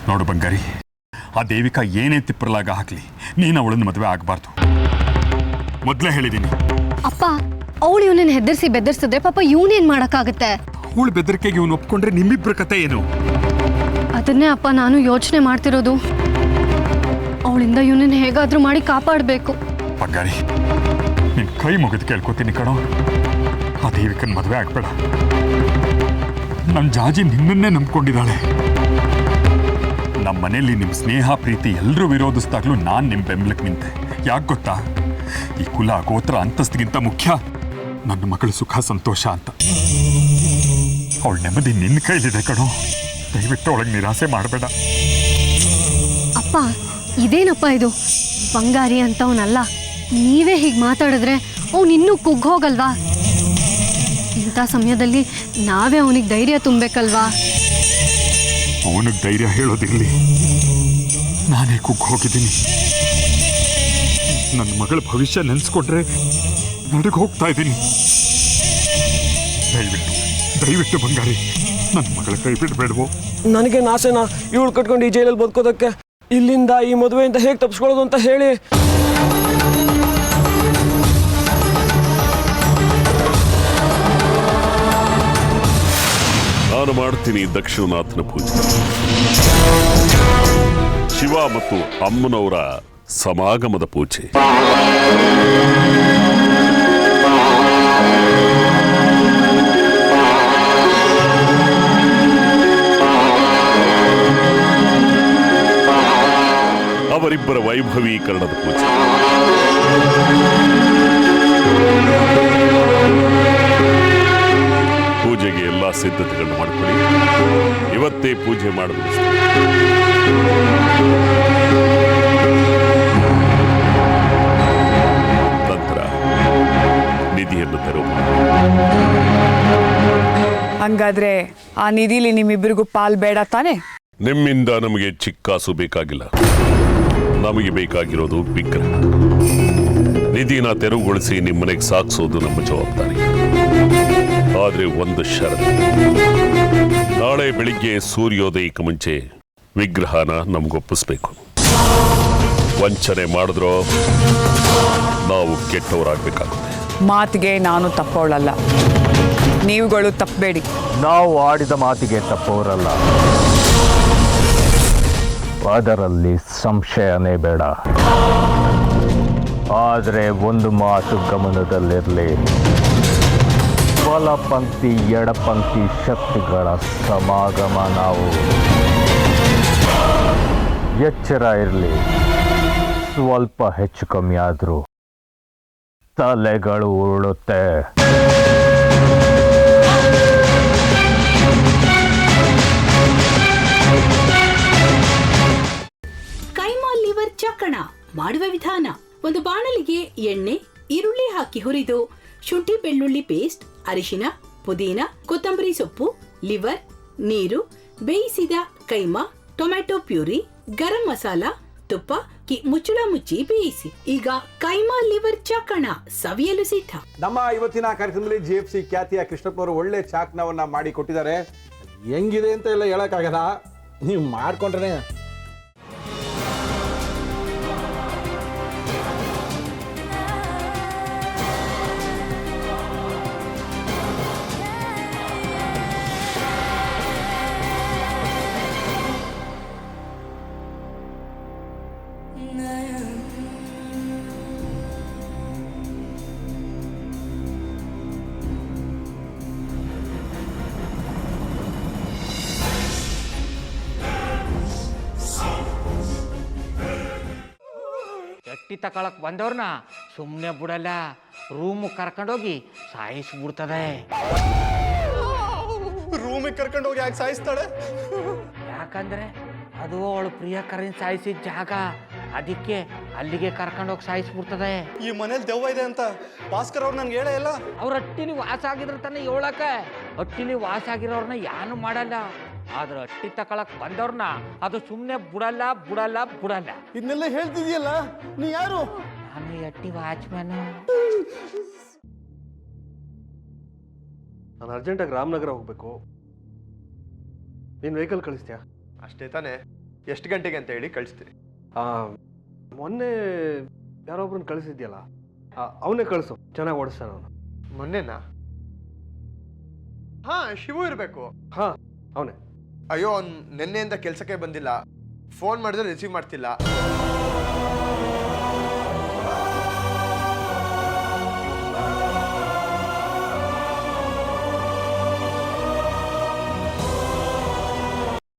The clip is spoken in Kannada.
ನೋಡು ಬಂಗಾರಿ, ಆ ದೇವಿಕಾ ಏನೇ ತಿಪ್ಪರಲಾಗ ಹಾಕ್ಲಿ, ನೀನು ಅವಳನ್ನು ಮದುವೆ ಆಗಬಾರ್ದು. ಮೊದಲೇ ಹೇಳಿದ್ದೀನಿ. ಅಪ್ಪ, ಅವಳು ಇವನನ್ನ ಹೆದರ್ಸಿ ಬೆದರ್ಸಿದ್ರೆ ಪಾಪ ಇವನೇನ್ ಮಾಡಕ್ಕಾಗತ್ತೆ? ಅವಳು ಬೆದರಿಕೆಗೆ ಇವನು ಒಪ್ಕೊಂಡ್ರೆ ನಿಮ್ಮಿಬ್ಬರ ಕತೆ ಏನು? ಅದನ್ನೇ ಅಪ್ಪ ನಾನು ಯೋಚನೆ ಮಾಡ್ತಿರೋದು. ಅವಳಿಂದ ಇವನನ್ನ ಹೇಗಾದ್ರೂ ಮಾಡಿ ಕಾಪಾಡಬೇಕು. ಬಂಗಾರಿ, ನಿನ್ ಕೈ ಮುಗಿದು ಕೇಳ್ಕೊತೀನಿ ಕಣೋ, ಆ ದೇವಿಕನ್ ಮದುವೆ ಆಗ್ಬೇಡ. ನನ್ನ ಜಾಜಿ ನಿನ್ನನ್ನೇ ನಂಬ್ಕೊಂಡಿದ್ದಾಳೆ. ನಮ್ಮ ಮನೆಯಲ್ಲಿ ನಿಮ್ಮ ಸ್ನೇಹ ಪ್ರೀತಿ ಎಲ್ಲರೂ ವಿರೋಧಿಸಿದಾಗ್ಲೂ ನಾನು ನಿಮ್ಮ ಬೆಂಬಲಕ್ಕೆ ನಿಂತೆ. ಯಾಕೆ ಗೊತ್ತಾ? ಈ ಕುಲ ಗೋತ್ರ ಅಂತಸ್ತಿಗಿಂತ ಮುಖ್ಯ ನನ್ನ ಮಗಳ ಸುಖ ಸಂತೋಷ ಅಂತ. ಅವಳ ನೆಮ್ಮದಿ ನಿನ್ನ ಕೈಲಿದೆ ಕಣೋ, ದಯವಿಟ್ಟು ಅವಳಿಗೆ ನಿರಾಸೆ ಮಾಡಬೇಡ. ಅಪ್ಪ, ಇದೇನಪ್ಪ ಇದು? ಬಂಗಾರಿ ಅಂತವನಲ್ಲ. ನೀವೇ ಹೀಗೆ ಮಾತಾಡಿದ್ರೆ ಅವನು ಇನ್ನೂ ಕುಗ್ಗೋಗಲ್ವಾ? ಇಂಥ ಸಮಯದಲ್ಲಿ ನಾವೇ ಅವನಿಗೆ ಧೈರ್ಯ ತುಂಬಬೇಕಲ್ವಾ? ಅವನಿಗೆ ಧೈರ್ಯ ಹೇಳೋದಿರಲಿ, ನಾನೇ ಕುಗ್ಗಿ ಹೋಗಿದ್ದೀನಿ. ನನ್ನ ಮಗಳ ಭವಿಷ್ಯ ನೆನೆಸ್ಕೊಂಡ್ರೆ ನಡುಗೆ ಹೋಗ್ತಾ ಇದ್ದೀನಿ. ದಯವಿಟ್ಟು ಬಂಗಾರಿ, ನನ್ನ ಮಗಳ ಕೈ ಬಿಡಬೇಡವೋ. ನನಗೆ ನಾಸೆನಾ ಇವಳು ಕಟ್ಕೊಂಡು ಈ ಜೈಲಲ್ಲಿ ಬದುಕೋದಕ್ಕೆ? ಇಲ್ಲಿಂದ ಈ ಮದುವೆಯಿಂದ ಹೇಗೆ ತಪ್ಪಿಸ್ಕೊಳ್ಳೋದು ಅಂತ ಹೇಳಿ. ನಾನು ಮಾಡ್ತೀನಿ ದಕ್ಷಿಣನಾಥನ ಪೂಜೆ. ಶಿವ ಮತ್ತು ಅಮ್ಮನವರ ಸಮಾಗಮದ ಪೂಜೆ. ಅವರಿಬ್ಬರ ವೈಭವೀಕರಣದ ಪೂಜೆ. ಪೂಜೆಗೆ ಎಲ್ಲ ಸಿದ್ಧತೆಗಳನ್ನು ಮಾಡಿಕೊಳ್ಳಿ. ಇವತ್ತೇ ಪೂಜೆ ಮಾಡಬೇಕು. ನಂತರ ನಿಧಿಯನ್ನು ತೆರವು. ಹಂಗಾದ್ರೆ ಆ ನಿಧಿಲಿ ನಿಮ್ಮಿಬ್ಬರಿಗೂ ಪಾಲ್ ಬೇಡ ತಾನೆ? ನಿಮ್ಮಿಂದ ನಮಗೆ ಚಿಕ್ಕಾಸು ಬೇಕಾಗಿಲ್ಲ. ನಮಗೆ ಬೇಕಾಗಿರೋದು ವಿಗ್ರಹ. ನಿಧಿನ ತೆರವುಗೊಳಿಸಿ ನಿಮ್ಮನೆಗೆ ಸಾಗಿಸೋದು ನಮ್ಮ ಜವಾಬ್ದಾರಿ. ಆದ್ರೆ ಒಂದು ಷರತ್ತು, ನಾಳೆ ಬೆಳಿಗ್ಗೆ ಸೂರ್ಯೋದಯಕ್ಕೆ ಮುಂಚೆ ವಿಗ್ರಹನ ನಮಗೊಪ್ಪಿಸ್ಬೇಕು. ವಂಚನೆ ಮಾಡಿದ್ರೋ ನಾವು ಕೆಟ್ಟವರಾಗಬೇಕಾಗುತ್ತೆ. ಮಾತಿಗೆ ನಾನು ತಪ್ಪೋಳಲ್ಲ, ನೀವುಗಳು ತಪ್ಪಬೇಡಿ. ನಾವು ಆಡಿದ ಮಾತಿಗೆ ತಪ್ಪವರಲ್ಲ, ಅದರಲ್ಲಿ ಸಂಶಯನೇ ಬೇಡ. ಆದರೆ ಒಂದು ಮಾತು ಗಮನದಲ್ಲಿರಲಿ, ಬಲಪಂಕ್ತಿ ಎಡಪಂಕ್ತಿ ಶಕ್ತಿಗಳ ಸಮಾಗಮ. ನಾವು ಎಚ್ಚರ ಇರಲಿ. ಸ್ವಲ್ಪ ಹೆಚ್ಚು ಕಮ್ಮಿ ಆದರೂ ತಲೆಗಳು ಉರುಳುತ್ತೆ. ಕೈಮಾ ಲಿವರ್ ಚಕ್ಕಣ ಮಾಡುವ ವಿಧಾನ: ಒಂದು ಬಾಣಲಿಗೆ ಎಣ್ಣೆ, ಈರುಳ್ಳಿ ಹಾಕಿ ಹುರಿದು ಶುಂಠಿ ಬೆಳ್ಳುಳ್ಳಿ ಪೇಸ್ಟ್, ಅರಿಶಿನ, ಪುದೀನ, ಕೊತ್ತಂಬರಿ ಸೊಪ್ಪು, ಲಿವರ್, ನೀರು, ಬೇಯಿಸಿದ ಕೈಮಾ, ಟೊಮ್ಯಾಟೊ ಪ್ಯೂರಿ, ಗರಂ ಮಸಾಲ, ತುಪ್ಪ ಮುಚ್ಚಳ ಮುಚ್ಚಿ ಬೇಯಿಸಿ. ಈಗ ಕೈಮಾ ಲಿವರ್ ಚಾಕಣ ಸವಿಯಲು ಸಿದ್ಧ. ನಮ್ಮ ಇವತ್ತಿನ ಕಾರ್ಯಕ್ರಮದಲ್ಲಿ GFC ಖ್ಯಾತಿಯ ಕೃಷ್ಣಪ್ಪ ಅವರು ಒಳ್ಳೆ ಚಾಕ್ನವನ್ನ ಮಾಡಿ ಕೊಟ್ಟಿದ್ದಾರೆ. ಹೆಂಗಿದೆ ಅಂತ ಎಲ್ಲ ಹೇಳಕ್ಕಾಗಲ್ಲ, ನೀವು ಮಾಡ್ಕೊಂಡ್ರೆ. ಎಟ್ಟಿ ತಕೊಳಕ್ ಬಂದವ್ರನ್ನ ಸುಮ್ಮನೆ ಬಿಡಲ್ಲ, ರೂಮ್ ಕರ್ಕೊಂಡೋಗಿ ಸಾಯಿಸ್ಬಿಡ್ತದೆ. ರೂಮಿಗೆ ಕರ್ಕೊಂಡೋಗಿ ಯಾಕೆ ಸಾಯಿಸ್ತಾಳೆ? ಯಾಕಂದ್ರೆ ಅದು ಅವಳು ಪ್ರಿಯಕರನ್ ಸಾಯಿಸಿದ ಜಾಗ, ಅದಕ್ಕೆ ಅಲ್ಲಿಗೆ ಕರ್ಕೊಂಡೋಗಿ ಸಾಯಿಸ್ಬಿಡ್ತದೆ. ಈ ಮನೇಲಿ ದೆವ್ವ ಇದೆ ಅಂತ ಭಾಸ್ಕರ್ ಅವ್ರು ನನ್ಗೆ ಹೇಳೇ ಇಲ್ಲ. ಅವ್ರ ಹಟ್ಟಿಲಿ ವಾಸ ಆಗಿದ್ರೆ ತಾನೆ ಹೇಳಕ. ಹಟ್ಟಿಲಿ ವಾಸ ಆಗಿರೋರ್ನ ಯಾನು ಮಾಡಲ್ಲ, ಆದ್ರೆ ಹಟ್ಟಿ ತಕೊಳಕ್ ಬಂದವ್ರನ್ನ ಅದು ಸುಮ್ಮನೆ ಬಿಡಲ್ಲ ಬಿಡಲ್ಲ ಬಿಡಲ್ಲ. ಇದನ್ನೆಲ್ಲ ಹೇಳ್ತಿದ್ಯಲ್ಲ, ನೀ ಯಾರು? ನಾನು ಹಟ್ಟಿ ವಾಚ್ಮ್ಯಾನ್. ನಾನು ಅರ್ಜೆಂಟಾಗಿ ರಾಮನಗರ ಹೋಗ್ಬೇಕು. ನೀನು ವೆಹಿಕಲ್ ಕಳಿಸ್ತೀಯಾ? ಅಷ್ಟೇ ತಾನೆ. ಎಷ್ಟು ಗಂಟೆಗೆ ಅಂತ ಹೇಳಿ ಕಳಿಸ್ತೀರಿ. ಮೊನ್ನೆ ಯಾರೊಬ್ರನ್ನ ಕಳಿಸಿದ್ಯಲ್ಲ ಅವನೇ ಕಳಿಸು, ಚೆನ್ನಾಗಿ ಓಡಿಸ್ತಾನ ಅವನು. ಮೊನ್ನೆನಾ? ಹಾ, ಶಿವು ಇರಬೇಕು. ಹಾಂ ಅವನೇ. ಅಯ್ಯೋ, ಅವ್ನು ನಿನ್ನೆಯಿಂದ ಕೆಲಸಕ್ಕೆ ಬಂದಿಲ್ಲ. ಫೋನ್ ಮಾಡಿದ್ರೆ ರಿಸೀವ್ ಮಾಡ್ತಿಲ್ಲ.